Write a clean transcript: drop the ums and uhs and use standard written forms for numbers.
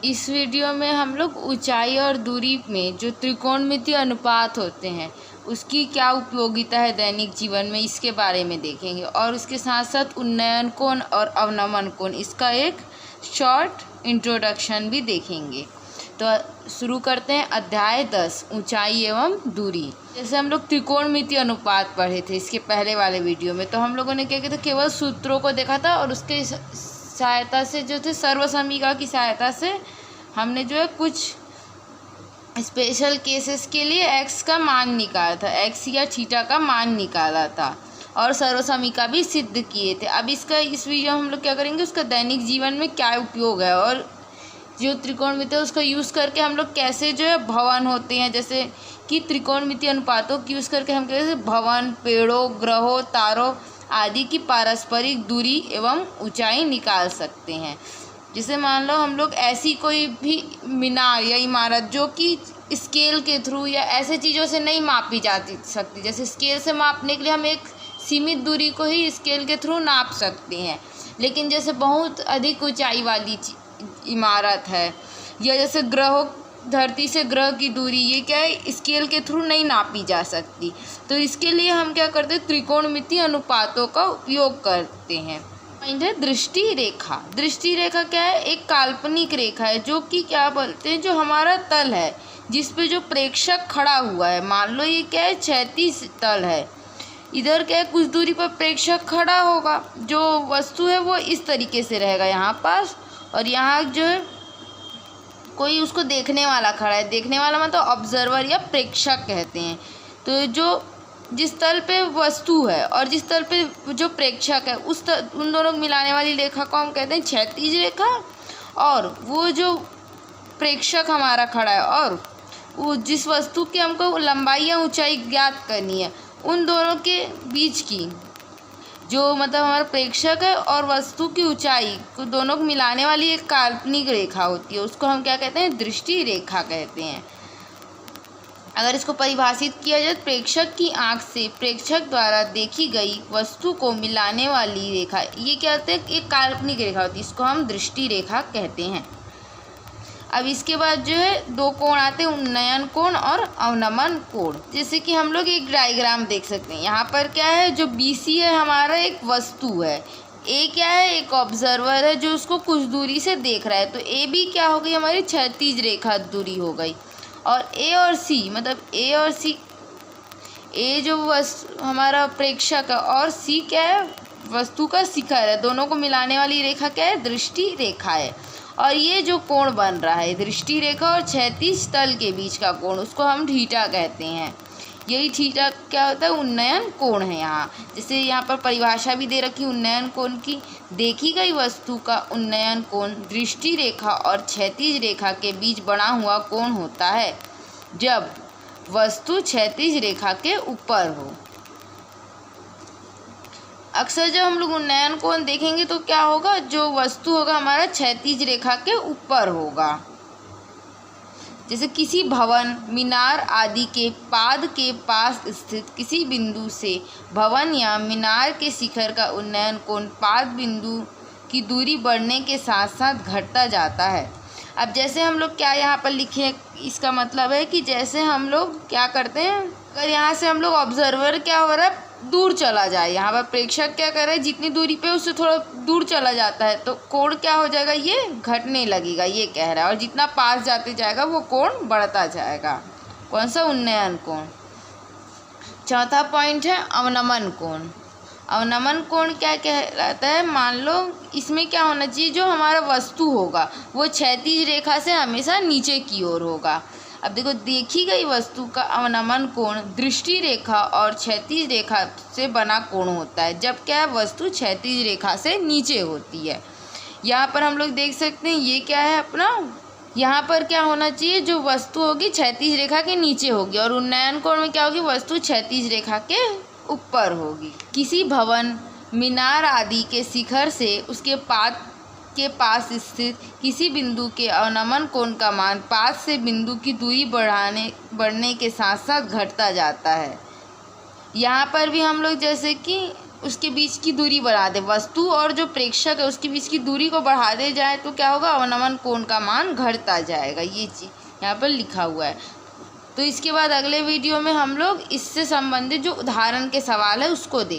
इस वीडियो में हम लोग ऊंचाई और दूरी में जो त्रिकोणमितीय अनुपात होते हैं उसकी क्या उपयोगिता है दैनिक जीवन में, इसके बारे में देखेंगे। और उसके साथ साथ उन्नयन कोण और अवनमन कोण, इसका एक शॉर्ट इंट्रोडक्शन भी देखेंगे। तो शुरू करते हैं। अध्याय 10 ऊंचाई एवं दूरी। जैसे हम लोग त्रिकोणमितीय अनुपात पढ़े थे इसके पहले वाले वीडियो में, तो हम लोगों ने क्या किया था, केवल सूत्रों को देखा था और उसके सहायता से जो थे सर्वसमीका की सहायता से हमने जो है कुछ स्पेशल केसेस के लिए एक्स का मान निकाला था, एक्स या थीटा का मान निकाला था और सर्वसमीका भी सिद्ध किए थे। अब इस वीडियो में हम लोग क्या करेंगे, उसका दैनिक जीवन में क्या उपयोग है और जो त्रिकोणमितीय उसका यूज़ करके हम लोग कैसे जो है भवन होते हैं, जैसे कि त्रिकोणमितीय अनुपातों का यूज़ करके हम कैसे भवन, पेड़ों, ग्रहों, तारों आदि की पारस्परिक दूरी एवं ऊंचाई निकाल सकते हैं। जैसे मान लो हम लोग ऐसी कोई भी मीनार या इमारत जो कि स्केल के थ्रू या ऐसे चीज़ों से नहीं मापी जा सकती, जैसे स्केल से मापने के लिए हम एक सीमित दूरी को ही स्केल के थ्रू नाप सकते हैं, लेकिन जैसे बहुत अधिक ऊंचाई वाली इमारत है या जैसे ग्रहों, धरती से ग्रह की दूरी, ये क्या है, स्केल के थ्रू नहीं नापी जा सकती। तो इसके लिए हम क्या करते हैं, त्रिकोणमितीय अनुपातों का उपयोग करते हैं। पॉइंट है दृष्टि रेखा। दृष्टि रेखा क्या है, एक काल्पनिक रेखा है जो कि क्या बोलते हैं, जो हमारा तल है जिस पे जो प्रेक्षक खड़ा हुआ है। मान लो ये क्या है, क्षैतिज तल है, इधर क्या है, कुछ दूरी पर प्रेक्षक खड़ा होगा, जो वस्तु है वो इस तरीके से रहेगा यहाँ पास, और यहाँ जो है कोई उसको देखने वाला खड़ा है। देखने वाला मतलब ऑब्जर्वर या प्रेक्षक कहते हैं। तो जो जिस तल पे वस्तु है और जिस तल पे जो प्रेक्षक है उन दोनों को मिलाने वाली रेखा को हम कहते हैं क्षैतिज रेखा। और वो जो प्रेक्षक हमारा खड़ा है और वो जिस वस्तु की हमको लंबाई या ऊंचाई ज्ञात करनी है, उन दोनों के बीच की जो मतलब हमारा प्रेक्षक है और वस्तु की ऊंचाई को दोनों को मिलाने वाली एक काल्पनिक रेखा होती है, उसको हम क्या कहते हैं, दृष्टि रेखा कहते हैं। अगर इसको परिभाषित किया जाए, प्रेक्षक की आंख से प्रेक्षक द्वारा देखी गई वस्तु को मिलाने वाली रेखा, ये क्या होता है, एक काल्पनिक रेखा होती है, इसको हम दृष्टि रेखा कहते हैं। अब इसके बाद जो है दो कोण आते हैं, उन्नयन कोण और अवनमन कोण। जैसे कि हम लोग एक डायग्राम देख सकते हैं, यहाँ पर क्या है, जो BC है हमारा एक वस्तु है, ए क्या है, एक ऑब्जर्वर है जो उसको कुछ दूरी से देख रहा है। तो AB क्या हो गई, हमारी क्षैतिज रेखा दूरी हो गई। और A और C मतलब A और C, A जो वस्तु हमारा प्रेक्षक है और C क्या है, वस्तु का शिखर है, दोनों को मिलाने वाली रेखा क्या है, दृष्टि रेखा है। और ये जो कोण बन रहा है दृष्टि रेखा और क्षैतिज तल के बीच का कोण, उसको हम थीटा कहते हैं। यही थीटा क्या होता है, उन्नयन कोण है। यहाँ जैसे यहाँ पर परिभाषा भी दे रखी उन्नयन कोण की, देखी गई वस्तु का उन्नयन कोण दृष्टि रेखा और क्षैतिज रेखा के बीच बना हुआ कोण होता है जब वस्तु क्षैतिज रेखा के ऊपर हो। अक्सर जब हम लोग उन्नयन कोण देखेंगे तो क्या होगा, जो वस्तु होगा हमारा क्षैतिज रेखा के ऊपर होगा। जैसे किसी भवन, मीनार आदि के पाद के पास स्थित किसी बिंदु से भवन या मीनार के शिखर का उन्नयन कोण पाद बिंदु की दूरी बढ़ने के साथ साथ घटता जाता है। अब जैसे हम लोग क्या यहाँ पर लिखे, इसका मतलब है कि जैसे हम लोग क्या करते हैं, अगर यहाँ से हम लोग ऑब्जर्वर क्या हो रहा है, दूर चला जाए, यहाँ पर प्रेक्षक क्या कर रहा है, जितनी दूरी पे उससे थोड़ा दूर चला जाता है तो कोण क्या हो जाएगा, ये घटने लगेगा, ये कह रहा है। और जितना पास जाते जाएगा वो कोण बढ़ता जाएगा। कौन सा, उन्नयन कोण। चौथा पॉइंट है अवनमन कोण। अवनमन कोण क्या कहलाता है, मान लो इसमें क्या होना चाहिए, जो हमारा वस्तु होगा वो क्षैतिज रेखा से हमेशा नीचे की ओर होगा। अब देखो, देखी गई वस्तु का अवनमन कोण दृष्टि रेखा और क्षैतिज रेखा से बना कोण होता है जब क्या है, वस्तु क्षैतिज रेखा से नीचे होती है। यहाँ पर हम लोग देख सकते हैं, ये क्या है अपना, यहाँ पर क्या होना चाहिए, जो वस्तु होगी क्षैतिज रेखा के नीचे होगी और उन्नयन कोण में क्या होगी, वस्तु क्षैतिज रेखा के ऊपर होगी। किसी भवन, मीनार आदि के शिखर से उसके पाद के पास स्थित किसी बिंदु के अवनमन कोण का मान पाद से बिंदु की दूरी बढ़ने के साथ साथ घटता जाता है। यहाँ पर भी हम लोग जैसे कि उसके बीच की दूरी बढ़ा दे, वस्तु और जो प्रेक्षक है उसके बीच की दूरी को बढ़ा दे जाए तो क्या होगा, अवनमन कोण का मान घटता जाएगा। ये चीज़ यहाँ पर लिखा हुआ है। तो इसके बाद अगले वीडियो में हम लोग इससे संबंधित जो उदाहरण के सवाल है उसको देखेंगे।